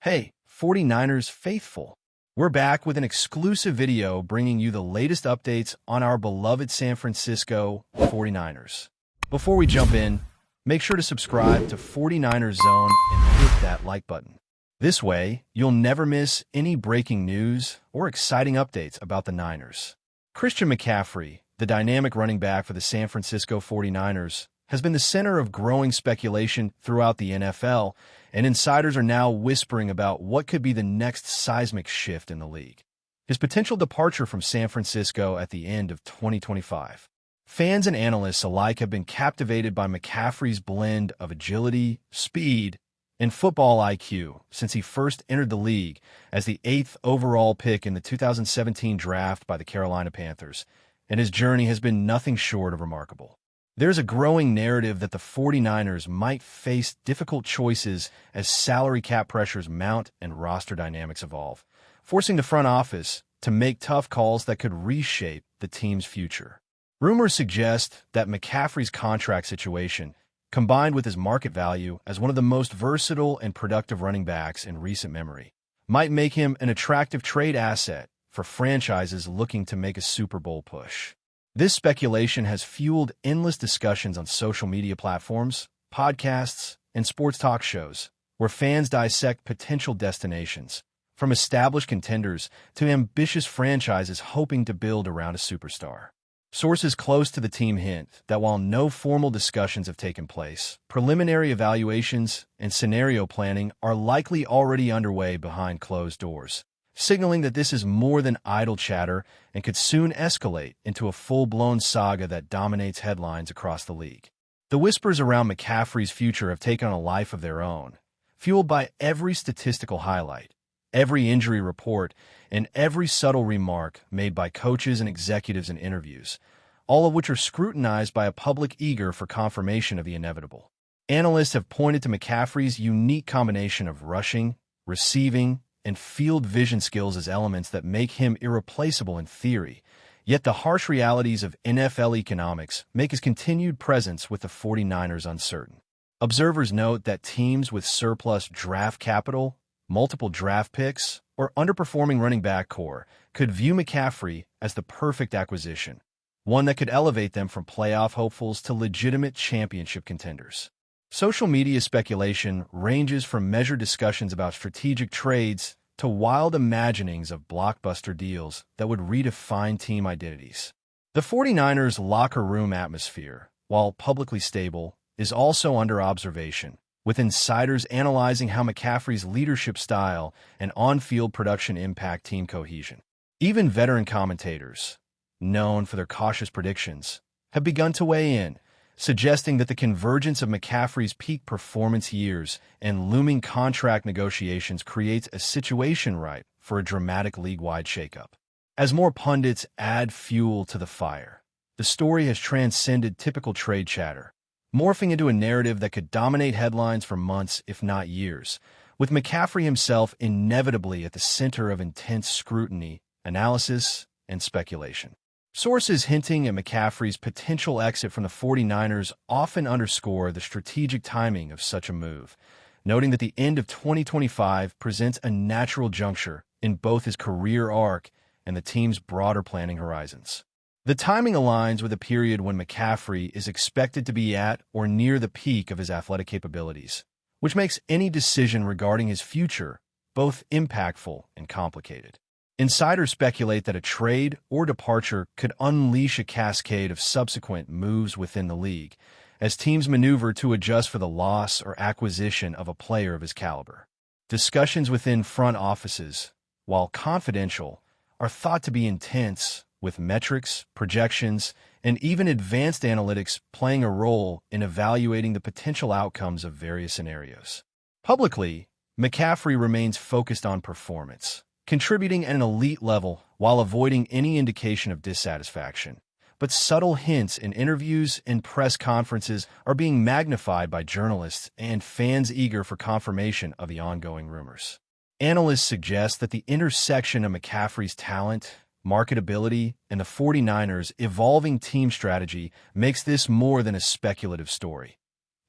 Hey, 49ers faithful. We're back with an exclusive video bringing you the latest updates on our beloved San Francisco 49ers. Before we jump in, make sure to subscribe to 49ers Zone and hit that like button. This way, you'll never miss any breaking news or exciting updates about the Niners. Christian McCaffrey, the dynamic running back for the San Francisco 49ers, has been the center of growing speculation throughout the NFL, and insiders are now whispering about what could be the next seismic shift in the league. His potential departure from San Francisco at the end of 2025. Fans and analysts alike have been captivated by McCaffrey's blend of agility, speed, and football IQ since he first entered the league as the 8th overall pick in the 2017 draft by the Carolina Panthers, and his journey has been nothing short of remarkable. There's a growing narrative that the 49ers might face difficult choices as salary cap pressures mount and roster dynamics evolve, forcing the front office to make tough calls that could reshape the team's future. Rumors suggest that McCaffrey's contract situation, combined with his market value as one of the most versatile and productive running backs in recent memory, might make him an attractive trade asset for franchises looking to make a Super Bowl push. This speculation has fueled endless discussions on social media platforms, podcasts, and sports talk shows, where fans dissect potential destinations, from established contenders to ambitious franchises hoping to build around a superstar. Sources close to the team hint that while no formal discussions have taken place, preliminary evaluations and scenario planning are likely already underway behind closed doors, signaling that this is more than idle chatter and could soon escalate into a full-blown saga that dominates headlines across the league. The whispers around McCaffrey's future have taken on a life of their own, fueled by every statistical highlight, every injury report, and every subtle remark made by coaches and executives in interviews, all of which are scrutinized by a public eager for confirmation of the inevitable. Analysts have pointed to McCaffrey's unique combination of rushing, receiving, and field vision skills as elements that make him irreplaceable in theory, yet the harsh realities of NFL economics make his continued presence with the 49ers uncertain. Observers note that teams with surplus draft capital, multiple draft picks, or underperforming running back core could view McCaffrey as the perfect acquisition, one that could elevate them from playoff hopefuls to legitimate championship contenders. Social media speculation ranges from measured discussions about strategic trades to wild imaginings of blockbuster deals that would redefine team identities. The 49ers' locker room atmosphere, while publicly stable, is also under observation, with insiders analyzing how McCaffrey's leadership style and on-field production impact team cohesion. Even veteran commentators, known for their cautious predictions, have begun to weigh in, suggesting that the convergence of McCaffrey's peak performance years and looming contract negotiations creates a situation ripe for a dramatic league-wide shakeup. As more pundits add fuel to the fire, the story has transcended typical trade chatter, morphing into a narrative that could dominate headlines for months, if not years, with McCaffrey himself inevitably at the center of intense scrutiny, analysis, and speculation. Sources hinting at McCaffrey's potential exit from the 49ers often underscore the strategic timing of such a move, noting that the end of 2025 presents a natural juncture in both his career arc and the team's broader planning horizons. The timing aligns with a period when McCaffrey is expected to be at or near the peak of his athletic capabilities, which makes any decision regarding his future both impactful and complicated. Insiders speculate that a trade or departure could unleash a cascade of subsequent moves within the league, as teams maneuver to adjust for the loss or acquisition of a player of his caliber. Discussions within front offices, while confidential, are thought to be intense, with metrics, projections, and even advanced analytics playing a role in evaluating the potential outcomes of various scenarios. Publicly, McCaffrey remains focused on performance, contributing at an elite level while avoiding any indication of dissatisfaction. But subtle hints in interviews and press conferences are being magnified by journalists and fans eager for confirmation of the ongoing rumors. Analysts suggest that the intersection of McCaffrey's talent, marketability, and the 49ers' evolving team strategy makes this more than a speculative story.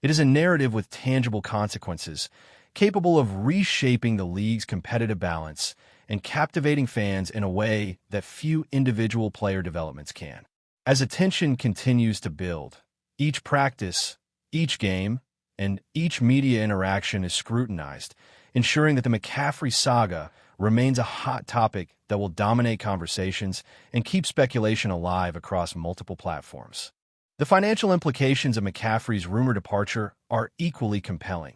It is a narrative with tangible consequences, capable of reshaping the league's competitive balance and captivating fans in a way that few individual player developments can. As attention continues to build, each practice, each game, and each media interaction is scrutinized, ensuring that the McCaffrey saga remains a hot topic that will dominate conversations and keep speculation alive across multiple platforms. The financial implications of McCaffrey's rumored departure are equally compelling,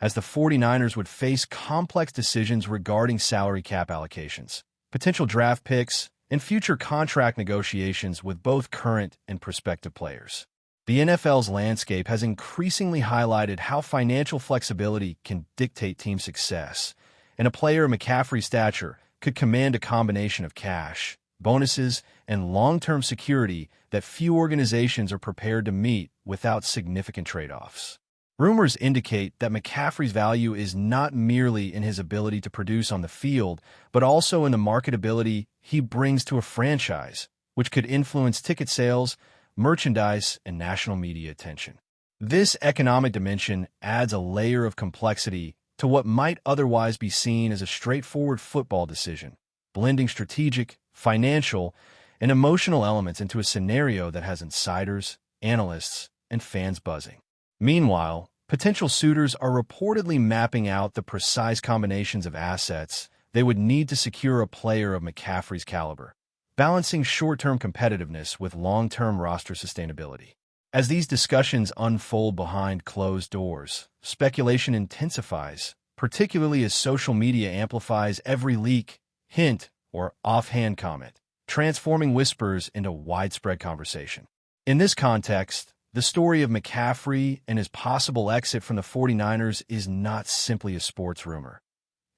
as the 49ers would face complex decisions regarding salary cap allocations, potential draft picks, and future contract negotiations with both current and prospective players. The NFL's landscape has increasingly highlighted how financial flexibility can dictate team success, and a player of McCaffrey's stature could command a combination of cash, bonuses, and long-term security that few organizations are prepared to meet without significant trade-offs. Rumors indicate that McCaffrey's value is not merely in his ability to produce on the field, but also in the marketability he brings to a franchise, which could influence ticket sales, merchandise, and national media attention. This economic dimension adds a layer of complexity to what might otherwise be seen as a straightforward football decision, blending strategic, financial, and emotional elements into a scenario that has insiders, analysts, and fans buzzing. Meanwhile, potential suitors are reportedly mapping out the precise combinations of assets they would need to secure a player of McCaffrey's caliber, balancing short-term competitiveness with long-term roster sustainability. As these discussions unfold behind closed doors, speculation intensifies, particularly as social media amplifies every leak, hint, or offhand comment, transforming whispers into widespread conversation. In this context, the story of McCaffrey and his possible exit from the 49ers is not simply a sports rumor.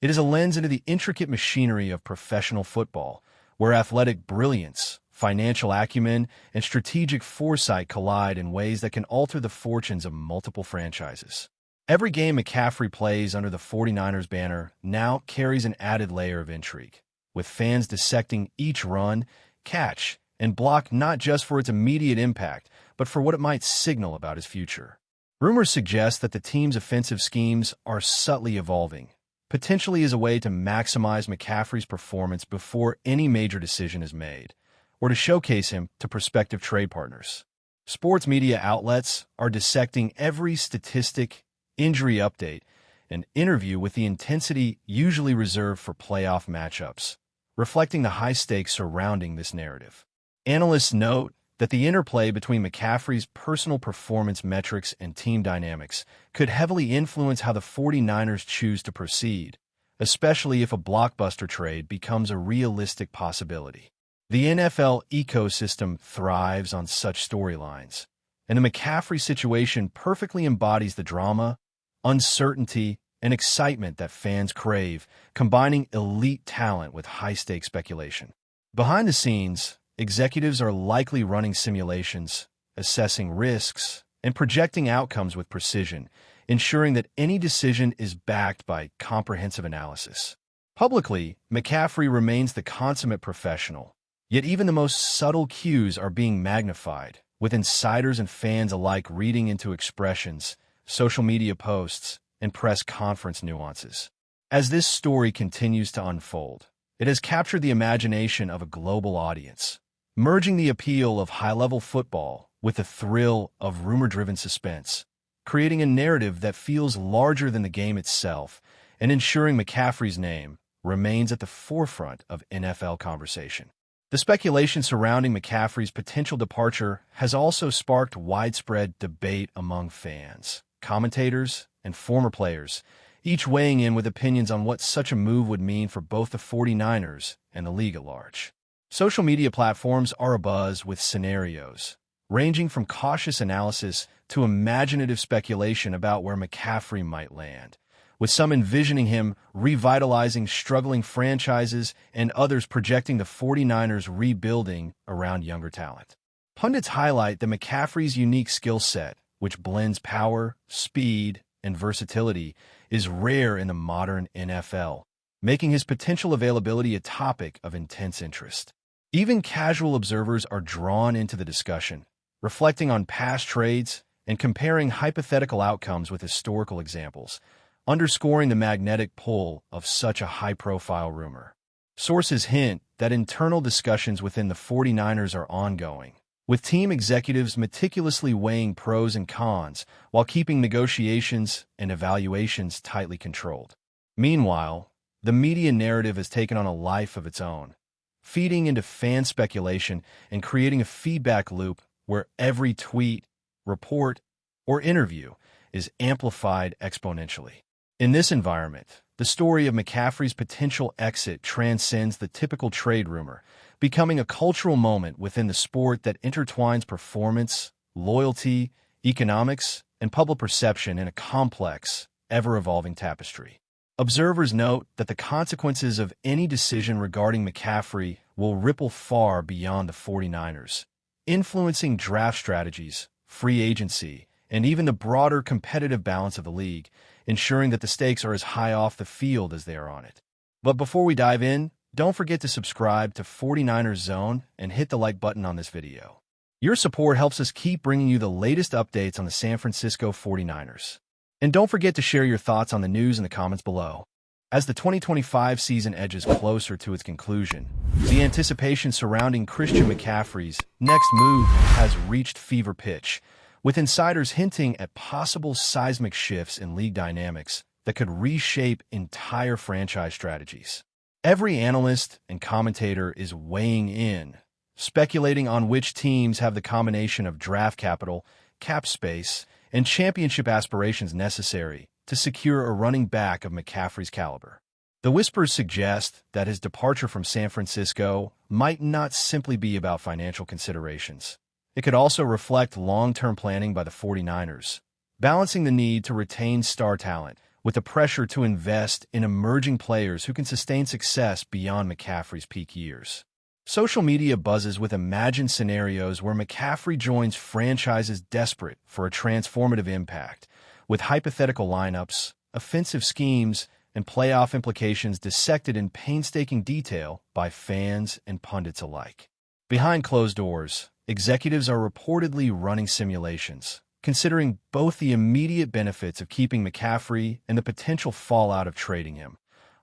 It is a lens into the intricate machinery of professional football, where athletic brilliance, financial acumen, and strategic foresight collide in ways that can alter the fortunes of multiple franchises. Every game McCaffrey plays under the 49ers banner now carries an added layer of intrigue, with fans dissecting each run, catch, and block not just for its immediate impact, but for what it might signal about his future. Rumors suggest that the team's offensive schemes are subtly evolving, potentially as a way to maximize McCaffrey's performance before any major decision is made, or to showcase him to prospective trade partners. Sports media outlets are dissecting every statistic, injury update, and interview with the intensity usually reserved for playoff matchups, reflecting the high stakes surrounding this narrative. Analysts note that the interplay between McCaffrey's personal performance metrics and team dynamics could heavily influence how the 49ers choose to proceed, especially if a blockbuster trade becomes a realistic possibility. The NFL ecosystem thrives on such storylines, and the McCaffrey situation perfectly embodies the drama, uncertainty, and excitement that fans crave, combining elite talent with high-stakes speculation. Behind the scenes, executives are likely running simulations, assessing risks, and projecting outcomes with precision, ensuring that any decision is backed by comprehensive analysis. Publicly, McCaffrey remains the consummate professional, yet even the most subtle cues are being magnified, with insiders and fans alike reading into expressions, social media posts, and press conference nuances. As this story continues to unfold, it has captured the imagination of a global audience, merging the appeal of high-level football with the thrill of rumor-driven suspense, creating a narrative that feels larger than the game itself and ensuring McCaffrey's name remains at the forefront of NFL conversation. The speculation surrounding McCaffrey's potential departure has also sparked widespread debate among fans, commentators, and former players, each weighing in with opinions on what such a move would mean for both the 49ers and the league at large. Social media platforms are abuzz with scenarios, ranging from cautious analysis to imaginative speculation about where McCaffrey might land, with some envisioning him revitalizing struggling franchises and others projecting the 49ers rebuilding around younger talent. Pundits highlight that McCaffrey's unique skill set, which blends power, speed, and versatility, is rare in the modern NFL, making his potential availability a topic of intense interest. Even casual observers are drawn into the discussion, reflecting on past trades and comparing hypothetical outcomes with historical examples, underscoring the magnetic pull of such a high-profile rumor. Sources hint that internal discussions within the 49ers are ongoing, with team executives meticulously weighing pros and cons while keeping negotiations and evaluations tightly controlled. Meanwhile, the media narrative has taken on a life of its own, feeding into fan speculation and creating a feedback loop where every tweet, report, or interview is amplified exponentially. In this environment, the story of McCaffrey's potential exit transcends the typical trade rumor, becoming a cultural moment within the sport that intertwines performance, loyalty, economics, and public perception in a complex, ever-evolving tapestry. Observers note that the consequences of any decision regarding McCaffrey will ripple far beyond the 49ers, influencing draft strategies, free agency, and even the broader competitive balance of the league, ensuring that the stakes are as high off the field as they are on it. But before we dive in, don't forget to subscribe to 49ers Zone and hit the like button on this video. Your support helps us keep bringing you the latest updates on the San Francisco 49ers. And don't forget to share your thoughts on the news in the comments below. As the 2025 season edges closer to its conclusion, the anticipation surrounding Christian McCaffrey's next move has reached fever pitch, with insiders hinting at possible seismic shifts in league dynamics that could reshape entire franchise strategies. Every analyst and commentator is weighing in, speculating on which teams have the combination of draft capital, cap space, and championship aspirations necessary to secure a running back of McCaffrey's caliber. The whispers suggest that his departure from San Francisco might not simply be about financial considerations. It could also reflect long-term planning by the 49ers, balancing the need to retain star talent with the pressure to invest in emerging players who can sustain success beyond McCaffrey's peak years. Social media buzzes with imagined scenarios where McCaffrey joins franchises desperate for a transformative impact, with hypothetical lineups, offensive schemes, and playoff implications dissected in painstaking detail by fans and pundits alike. Behind closed doors, executives are reportedly running simulations, considering both the immediate benefits of keeping McCaffrey and the potential fallout of trading him,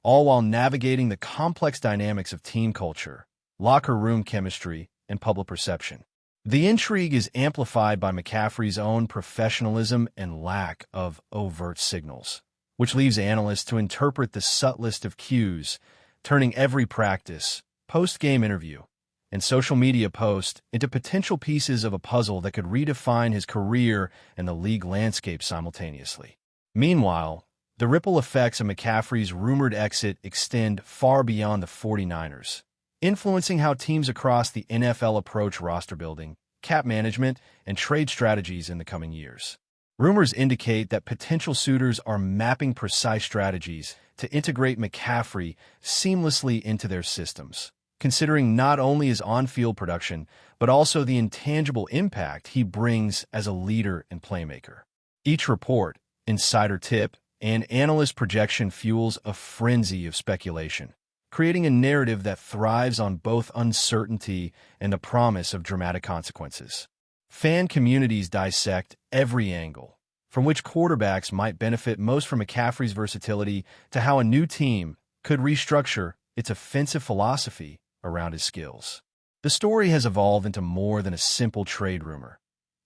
all while navigating the complex dynamics of team culture, locker room chemistry, and public perception. The intrigue is amplified by McCaffrey's own professionalism and lack of overt signals, which leaves analysts to interpret the subtlest of cues, turning every practice, post-game interview, and social media post into potential pieces of a puzzle that could redefine his career and the league landscape simultaneously. Meanwhile, the ripple effects of McCaffrey's rumored exit extend far beyond the 49ers, influencing how teams across the NFL approach roster building, cap management, and trade strategies in the coming years. Rumors indicate that potential suitors are mapping precise strategies to integrate McCaffrey seamlessly into their systems, considering not only his on-field production, but also the intangible impact he brings as a leader and playmaker. Each report, insider tip, and analyst projection fuels a frenzy of speculation, creating a narrative that thrives on both uncertainty and the promise of dramatic consequences. Fan communities dissect every angle, from which quarterbacks might benefit most from McCaffrey's versatility to how a new team could restructure its offensive philosophy around his skills. The story has evolved into more than a simple trade rumor.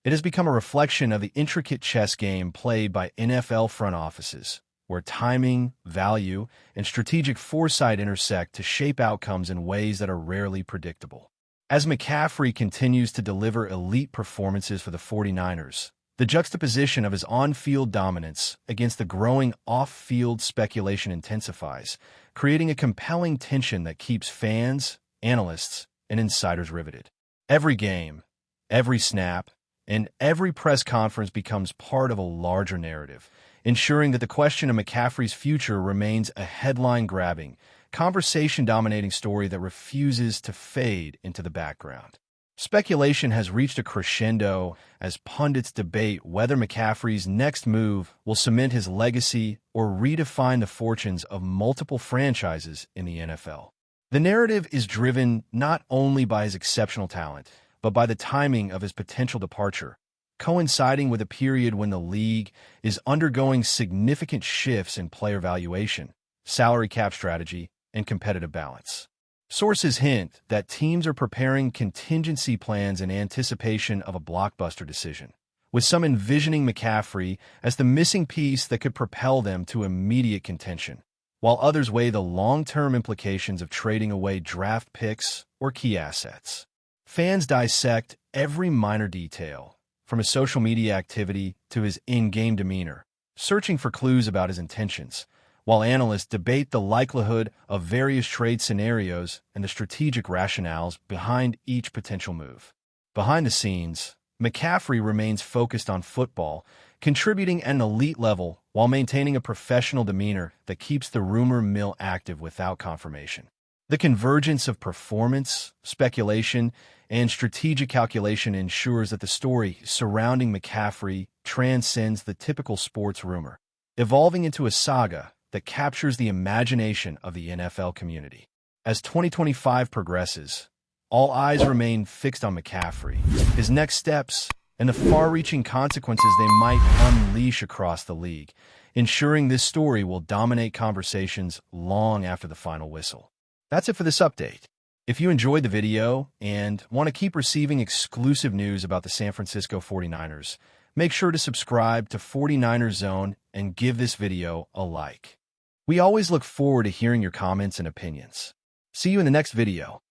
It has become a reflection of the intricate chess game played by NFL front offices, where timing, value, and strategic foresight intersect to shape outcomes in ways that are rarely predictable. As McCaffrey continues to deliver elite performances for the 49ers, the juxtaposition of his on-field dominance against the growing off-field speculation intensifies, creating a compelling tension that keeps fans, analysts, and insiders riveted. Every game, every snap, and every press conference becomes part of a larger narrative, ensuring that the question of McCaffrey's future remains a headline-grabbing, conversation-dominating story that refuses to fade into the background. Speculation has reached a crescendo as pundits debate whether McCaffrey's next move will cement his legacy or redefine the fortunes of multiple franchises in the NFL. The narrative is driven not only by his exceptional talent, but by the timing of his potential departure, coinciding with a period when the league is undergoing significant shifts in player valuation, salary cap strategy, and competitive balance. Sources hint that teams are preparing contingency plans in anticipation of a blockbuster decision, with some envisioning McCaffrey as the missing piece that could propel them to immediate contention, while others weigh the long-term implications of trading away draft picks or key assets. Fans dissect every minor detail, from his social media activity to his in-game demeanor, searching for clues about his intentions, while analysts debate the likelihood of various trade scenarios and the strategic rationales behind each potential move. Behind the scenes, McCaffrey remains focused on football, contributing at an elite level while maintaining a professional demeanor that keeps the rumor mill active without confirmation. The convergence of performance, speculation, and strategic calculation ensures that the story surrounding McCaffrey transcends the typical sports rumor, evolving into a saga that captures the imagination of the NFL community. As 2025 progresses, all eyes remain fixed on McCaffrey, his next steps, and the far-reaching consequences they might unleash across the league, ensuring this story will dominate conversations long after the final whistle. That's it for this update. If you enjoyed the video and want to keep receiving exclusive news about the San Francisco 49ers, make sure to subscribe to 49ers Zone and give this video a like. We always look forward to hearing your comments and opinions. See you in the next video.